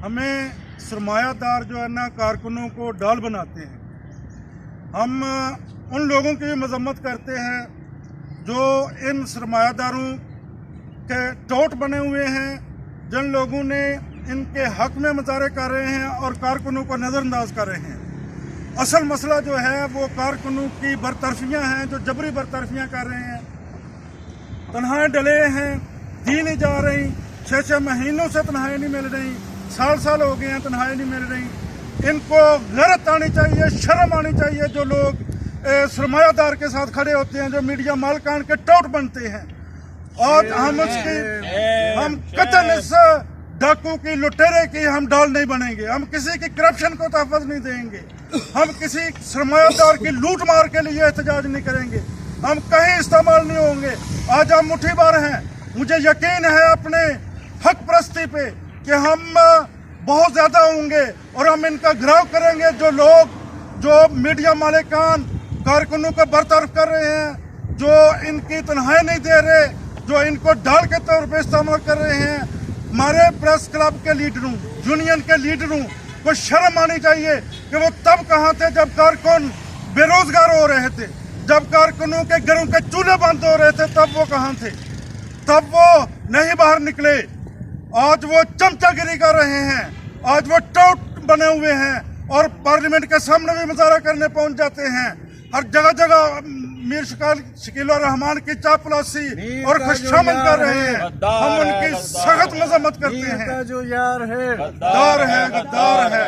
हमें सरमायादार जो है ना कारकुनों को डाल बनाते हैं। हम उन लोगों की भी मजम्मत करते हैं जो इन सरमायादारों के टोट बने हुए हैं, जिन लोगों ने इनके हक में मुजाहरे कर रहे हैं और कारकुनों को नज़रअंदाज कर रहे हैं। असल मसला जो है वो कारकुनों की बरतरफियां हैं, जो जबरी बरतरफियां कर रहे हैं, तनख्वाहें डले हैं, दी नहीं जा रही, 6-6 महीनों से तनख्वाहें नहीं मिल रही, साल हो गए हैं तनख्वाहें नहीं मिल रही। इनको गैरत आनी चाहिए, शर्म आनी चाहिए जो लोग सरमायादार के साथ खड़े होते हैं, जो मीडिया मालिकान के टोट बनते हैं। और हम कतन इस डाकू की, लुटेरे की हम डाल नहीं बनेंगे। हम किसी की करप्शन को तहफ़्फ़ुज़ नहीं देंगे। हम किसी सरमायादार की लूट मार के लिए एहतजाज नहीं करेंगे। हम कहीं इस्तेमाल नहीं होंगे। आज हम मुट्ठी भर हैं। मुझे यकीन है अपने हक परस्ती पे कि हम बहुत ज़्यादा होंगे और हम इनका घिराव करेंगे। जो लोग जो मीडिया मालिकान कारकुनों को बरतरफ कर रहे हैं, जो इनकी तनख्वाहें नहीं दे रहे, जो इनको ढाल के तौर पे इस्तेमाल कर रहे हैं, हमारे प्रेस क्लब के लीडरों, यूनियन के लीडरों को शर्म आनी चाहिए कि वो तब कहाँ थे जब कारकुन बेरोजगार हो रहे थे, जब कारकुनों के घरों के चूल्हे बंद हो रहे थे, तब वो कहाँ थे? तब वो नहीं बाहर निकले। आज वो चमचागिरी कर रहे हैं, आज वो टोट बने हुए हैं और पार्लियामेंट के सामने भी मुजाहरा करने पहुंच जाते हैं। हर जगह जगह मीर शकील रहमान की चापलूसी और खुशामद कर रहे हैं। हम उनकी सख्त मजम्मत करते हैं। जो यार है गद्दार है।